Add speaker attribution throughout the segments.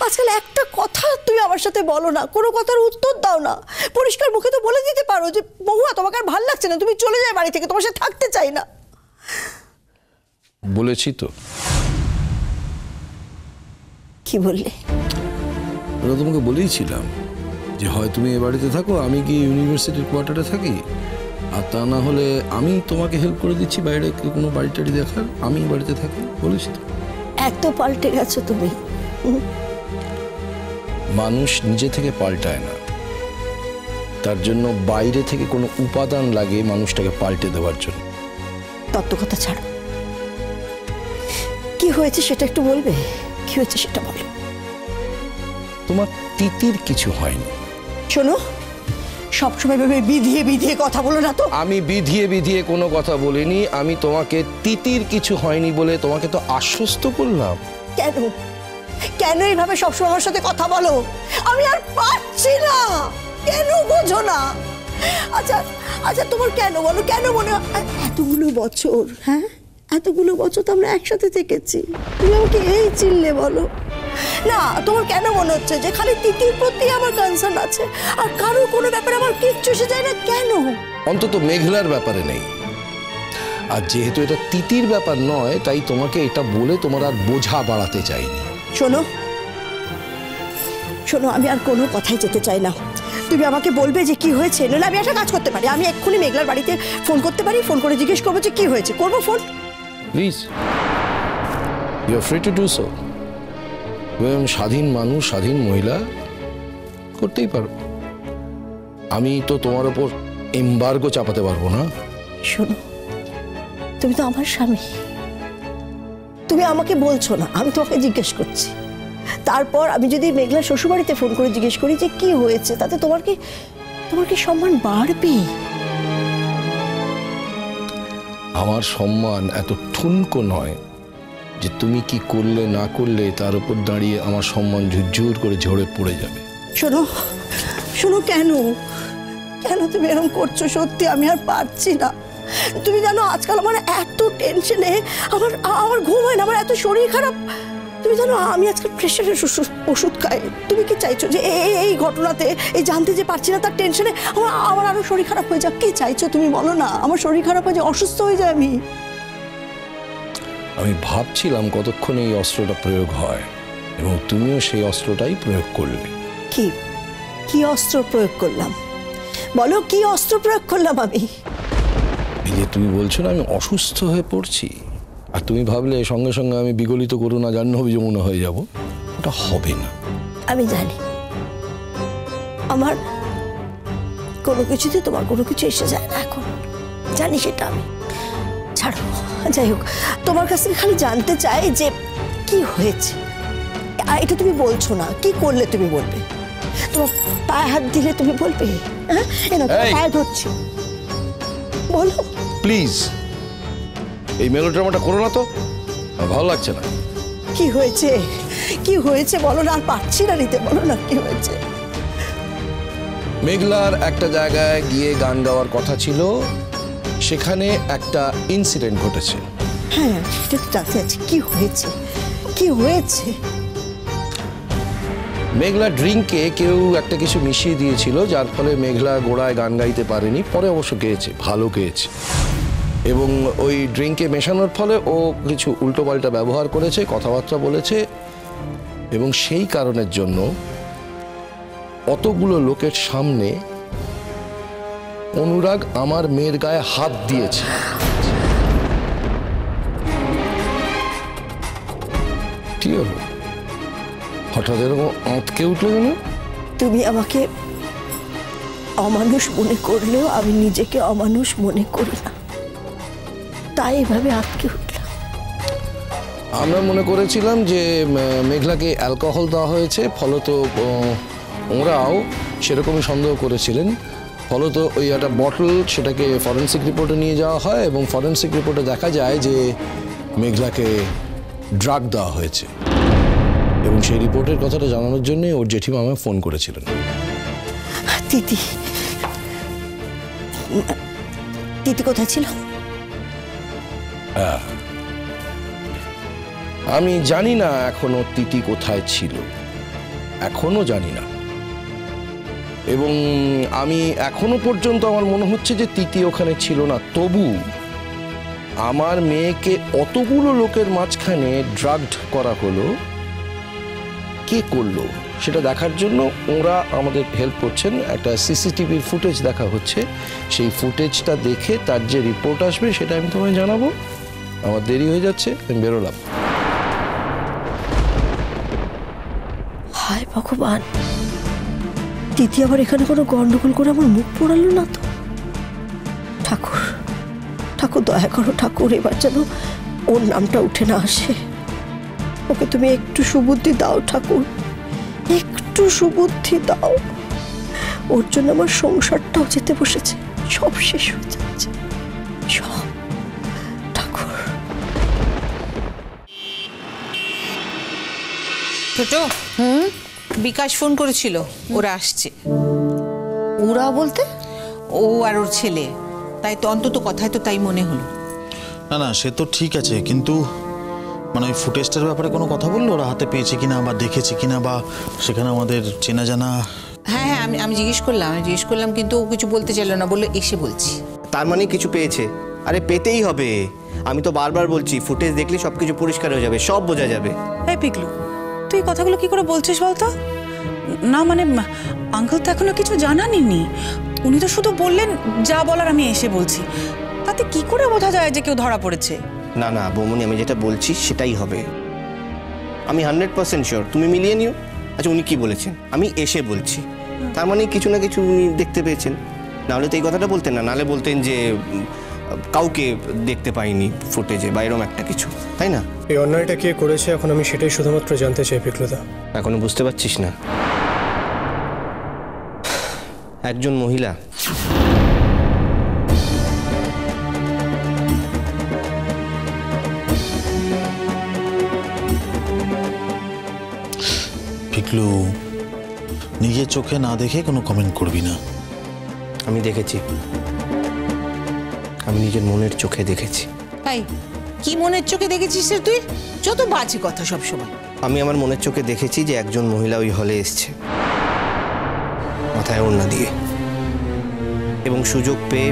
Speaker 1: আজকাল একটা কথা তুমি আমার সাথে বলো না, কোনো কথার উত্তর দাও না। পরিষ্কার মুখে তো বলে দিতে পারো যে মহুয়া তোমাকে আর ভালো লাগছে না, তুমি চলে যাও বাড়ি থেকে, তোমার সাথে থাকতে চাই না।
Speaker 2: বলেছি তো।
Speaker 1: কি বললে?
Speaker 2: তোমাকে বলেইছিলাম যে হয় তুমি এ বাড়িতে থাকো, আমি কি ইউনিভার্সিটির কোয়ার্টারে থাকি, আর তা না হলে আমি তোমাকে হেল্প করে দিচ্ছি বাইরে কোনো বাড়ি টাড়ি দেখার, আমি বাড়িতে থাকি। বলেছি তো।
Speaker 1: এত পাল্টে গেছো তুমি।
Speaker 2: মানুষ নিজে থেকে পাল্টায় না, তার জন্য বাইরে থেকে কোনো উপাদান লাগে মানুষটাকে পাল্টে দেওয়ার জন্য।
Speaker 1: তত্ত্ব কথা ছাড়ো, কি হয়েছে সেটা একটু বলবে? কি হয়েছে সেটা বলো।
Speaker 2: তোমার তিতির কিছু হয়নি।
Speaker 1: শোনো, সবসময় ভেবে বিধিয়ে বিধিয়ে কথা বলো না তো।
Speaker 2: আমি বিধিয়ে বিধিয়ে কোনো কথা বলিনি, আমি তোমাকে তিতির কিছু হয়নি বলে তোমাকে তো আশ্বস্ত করলাম।
Speaker 1: কেন কেন এইভাবে সবসময় আমার সাথে কথা বলো? আমি আর পারছি না, কেন বোঝো না? আচ্ছা আচ্ছা, তোমার কেন বলো, কেন মনে হয় এতগুলো বছর, হ্যাঁ এতগুলো বছর তো আমরা একসাথে থেকেছি, তুমি আমাকে এই চিনলে বলো না? তোমার কেন মনে হচ্ছে যে খালি তিতির প্রতি আমার কনসার্ন আছে, আর কারো কোনো ব্যাপারে আমার কিচ্ছু এসে যায় না? কেন?
Speaker 2: অন্তত মেঘলার ব্যাপারে নেই। আর যেহেতু এটা তিতির ব্যাপার নয়, তাই তোমাকে এটা বলে তোমার আর বোঝা বাড়াতে চাইনি।
Speaker 1: শোনো শোনো, আমি আর কোনো কথাই যেতে চাই না। তুমি আমাকে বলবে যে কি হয়েছে, নইলে আমি একটা কাজ করতে পারি, আমি এক্ষুনি মেঘলার বাড়িতে ফোন করতে পারি, ফোন করে জিজ্ঞেস করবো যে কি হয়েছে। করবো phone?
Speaker 2: Please, you are free to do so. স্বাধীন মানুষ, স্বাধীন মহিলা, করতেই পারো। আমি তো তোমার ওপর এমবার্গো চাপাতে পারবো না।
Speaker 1: শোনো, তুমি তো আমার স্বামী, তুমি আমাকে বলছো না, আমি তোমাকে জিজ্ঞেস করছি। তারপর আমি যদি মেঘলার শ্বশুরবাড়িতে ফোন করে জিজ্ঞেস করি যে কি হয়েছে, তাতে তোমার কি সম্মান বাড়বে?
Speaker 2: আমার সম্মান এত ঠুনকো নয় যে তুমি কি করলে না করলে তার উপর দাঁড়িয়ে আমার সম্মান ঝুরঝুর করে ঝরে পড়ে যাবে।
Speaker 1: শোনো শোনো, কেন কেন তুমি এরকম করছো? সত্যি আমি আর পারছি না। তুমি জানো আজকাল আমার এত টেনশনে আমার ঘুম হয় না, আমার এত শরীর খারাপ। তুমি জানো আমি আজকাল প্রেশারের ওষুধ খাই। তুমি কি চাইছো যে এই ঘটনাতে, এই জানতে যে পারছি না তার টেনশনে আমার আরো শরীর খারাপ হয়ে যাক? কি চাইছো তুমি বলো না? আমার শরীর খারাপ হয়ে যায়, অসুস্থ হয়ে যায়
Speaker 2: আমি ভাবছিলাম কতক্ষণ এই অস্ত্রটা প্রয়োগ হয়, এবং তুমিও সেই অস্ত্রটাই প্রয়োগ করলে।
Speaker 1: কি অস্ত্র প্রয়োগ করলাম বলো? কি অস্ত্র প্রয়োগ করলাম আমি?
Speaker 2: এই যে তুমি বলছো না আমি অসুস্থ হয়ে পড়ছি, আর তুমি ভাবলে সঙ্গে সঙ্গে আমি বিগলিত করুণা জাহ্নবী যমুনা হয়ে যাব, ওটা হবে না।
Speaker 1: আমি জানি আমার কোনো কিছুতে তোমার কোনো কিছু এসে যায় না এখন, জানি সেটা আমি। ছাড়ো, যাই হোক, তোমার কাছ থেকে খালি জানতে চাই যে কি হয়েছে। এটা তুমি বলছো না, কি করলে তুমি বলবে? তোমার পায়ে হাত দিলে তুমি বলবে? হ্যাঁ, পায়ে ধরছি, বলো
Speaker 2: প্লিজ। এই মেলোড্রামাটা করো না তো, ভালো লাগছে না।
Speaker 1: কি হয়েছে, কি হয়েছে বলো না, আর পারছি না নিতে, বলো না কি হয়েছে।
Speaker 2: মেঘলার একটা জায়গায় গিয়ে গান গাওয়ার কথা ছিল, সেখানে একটা ইনসিডেন্ট ঘটেছে।
Speaker 1: হ্যাঁ, সেটা তো জানতে চাচ্ছি, কি হয়েছে, কি হয়েছে?
Speaker 2: মেঘলা ড্রিঙ্কে কেউ একটা কিছু মিশিয়ে দিয়েছিল, যার ফলে মেঘলা গোড়ায় গান গাইতে পারেনি, পরে অবশ্য গেয়েছে, ভালো গেয়েছে। এবং ওই ড্রিঙ্কে মেশানোর ফলে ও কিছু উল্টোপাল্টা ব্যবহার করেছে, কথাবার্তা বলেছে, এবং সেই কারণের জন্য অতগুলো লোকের সামনে অনুরাগ আমার মেয়ের গায়ে হাত দিয়েছে। কি হলো, হঠাৎ এরকম আঁতকে উঠলো কেন?
Speaker 1: তুমি আমাকে অমানুষ মনে করলেও আমি নিজেকে অমানুষ মনে করি না, তাই এভাবে আটকে উঠলাম।
Speaker 2: আমরা মনে করেছিলাম যে মেঘলাকে অ্যালকোহল দেওয়া হয়েছে, ফলত ওরাও সেরকমই সন্দেহ করেছিলেন। ফলত ওই একটা বটল, সেটাকে ফরেন্সিক রিপোর্টে নিয়ে যাওয়া হয়, এবং ফরেন্সিক রিপোর্টে দেখা যায় যে মেঘলাকে ড্রাগ দেওয়া হয়েছে। এবং সেই রিপোর্টের কথাটা জানানোর জন্যই ওর জেঠিমা আমায় ফোন করেছিলেন।
Speaker 1: তিতি তিতি কোথায় ছিল?
Speaker 2: আমি জানি না এখনো তিতি কোথায় ছিল, এখনো জানি না। এবং আমি এখনো পর্যন্ত আমার মনে হচ্ছে যে তিতি ওখানে ছিল না। তবু আমার মেয়েকে অতগুলো লোকের মাঝখানে ড্রাগড করা হলো, কে করলো সেটা দেখার জন্য ওরা আমাদের হেল্প করছেন। একটা সিসিটিভির ফুটেজ দেখা হচ্ছে, সেই ফুটেজটা দেখে তার যে রিপোর্ট আসবে সেটা আমি তোমায় জানাবো। আমার দেরি হয়ে যাচ্ছে, আমি বেরোলাম।
Speaker 1: হায় ভগবান, তিথি আবার এখানে কোনো গন্ডগোল করে আমার মুখ পোড়ালো না তো? ঠাকুর ঠাকুর দয়া করো ঠাকুর, এবার যেন ওর নামটা উঠে না আসে। ওকে তুমি একটু সুবুদ্ধি দাও ঠাকুর, একটু সুবুদ্ধি দাও। ওর জন্য আমার সংসারটাও যেতে বসেছে, সব শেষ হয়ে যাচ্ছে সব। ঠাকুর
Speaker 3: ছোট, বিকাশ ফোন করেছিল, ওরা আসছে।
Speaker 1: ওরা বলতে?
Speaker 3: ও আর ওর ছেলে। তাই তো অন্তত কথায় তো তাই মনে হলো।
Speaker 4: না না, সে তো ঠিক আছে, কিন্তু মানে ওই ফুটেজটার ব্যাপারে কোনো কথা বললো? ওরা হাতে পেয়েছে কিনা বা দেখেছে কিনা, বা সেখানে আমাদের চেনা জানা?
Speaker 3: হ্যাঁ হ্যাঁ, আমি জিজ্ঞেস করলাম কিন্তু ও কিছু বলতে চাইলো না, বললো এসে বলছি।
Speaker 5: তার মানে কিছু পেয়েছে? আরে পেতেই হবে, আমি তো বারবার বলছি ফুটেজ দেখলে সবকিছু পরিষ্কার হয়ে যাবে, সব বোঝা যাবে।
Speaker 6: এই পিকলু, তুই কথাগুলো কি করে বলছিস বলতো? না মানে আঙ্কেল তো এখনো কিছু জানাননি, উনি তো শুধু বললেন যা বলার আমি এসে বলছি। তাতে কি করে বোঝা যায় যে কেউ ধরা পড়েছে?
Speaker 5: না না বৌমনি, আমি যেটা বলছি সেটাই হবে, আমি 100% শিওর। তুমি মিলিয়ে নিও। আচ্ছা, উনি কি বলেছেন? আমি এসে বলছি, তার মানে কিছু না কিছু উনি দেখতে পেয়েছেন। নাহলে তো এই কথাটা বলতেন না, নাহলে বলতেন যে কাউকে দেখতে পাইনি ফুটেজে বা এরকম একটা কিছু, তাই না?
Speaker 7: এই অন্যায়টা কে করেছে এখন আমি সেটাই শুধুমাত্র জানতে চাই পিকলুদা।
Speaker 5: এখনো বুঝতে পারছিস না? একজন মহিলা।
Speaker 4: পিকলু, নিজের চোখে না দেখে কোনো কমেন্ট করবি না।
Speaker 5: আমি দেখেছি, আমি নিজের মনের চোখে দেখেছি।
Speaker 3: তাই কি মনের চোখে দেখেছিস রে তুই? যত বাজে কথা সব সময়।
Speaker 5: আমি আমার মনের চোখে দেখেছি যে একজন মহিলা ওই হলে এসছে মাথায় ওড়না দিয়ে, এবং সুযোগ পেয়ে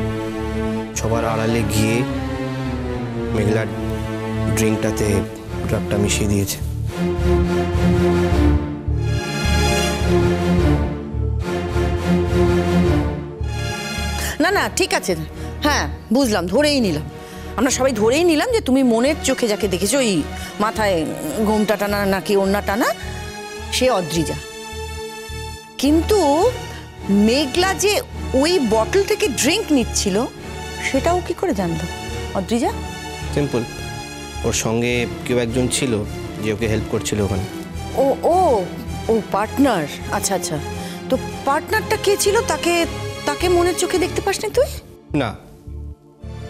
Speaker 5: সবার আড়ালে গিয়ে মেঘলার ড্রিঙ্কটাতে ড্রাগটা মিশিয়ে দিয়েছে।
Speaker 1: না না ঠিক আছে, হ্যাঁ বুঝলাম, ধরেই নিলাম, আমরা সবাই ধরেই নিলাম যে তুমি মনের চোখে যাকে দেখেছো, ওই মাথায় ঘোমটা টানা নাকি ওড়না টানা, সে অদ্রিজা। কিন্তু মেঘলা যে ওই বটল থেকে ড্রিঙ্ক নিচ্ছিল সেটাও কি করে জানলো অদ্রিজা?
Speaker 5: সিম্পল, ওর সঙ্গে কেউ একজন ছিল যে ওকে হেল্প করছিল ওখানে।
Speaker 1: ও ও ও পার্টনার, আচ্ছা আচ্ছা। তো পার্টনারটা কে ছিল? তাকে তাকে মনের চোখে দেখতে পাসনি তুই?
Speaker 5: না,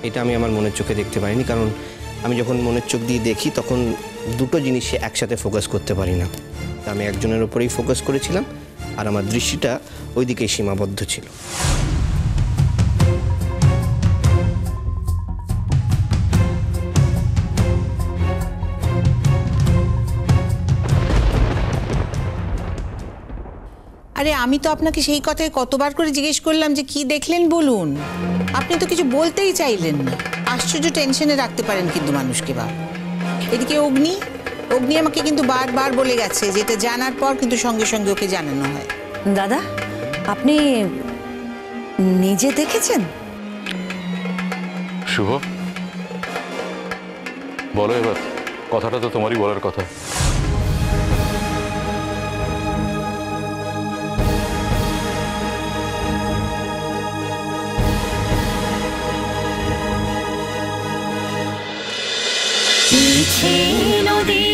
Speaker 5: এটা আমি আমার মনের চোখে দেখতে পারিনি, কারণ আমি যখন মনের চোখ দিয়ে দেখি তখন দুটো জিনিসে একসাথে ফোকাস করতে পারি না। আমি একজনের উপরেই ফোকাস করেছিলাম, আর আমার দৃষ্টিটা ওই দিকেই সীমাবদ্ধ ছিল।
Speaker 3: আরে আমি তো আপনাকে সেই কথায় কতবার করে জিজ্ঞেস করলাম যে কি দেখলেন বলুন, আপনি তো কিছু বলতেই চাইলেন না। আশ্চর্য টেনশনে রাখতে পারেন কিন্তু মানুষকে। বা এদিকে অগ্নি আমাকে কিন্তু বারবার বলে গেছে যে এটা জানার পর কিন্তু সঙ্গে সঙ্গে ওকে জানানো হয়।
Speaker 1: দাদা, আপনি নিজে দেখেছেন?
Speaker 8: শুভ, বলো এবার, কথাটা তো তোমারই বলার কথা।
Speaker 9: নদী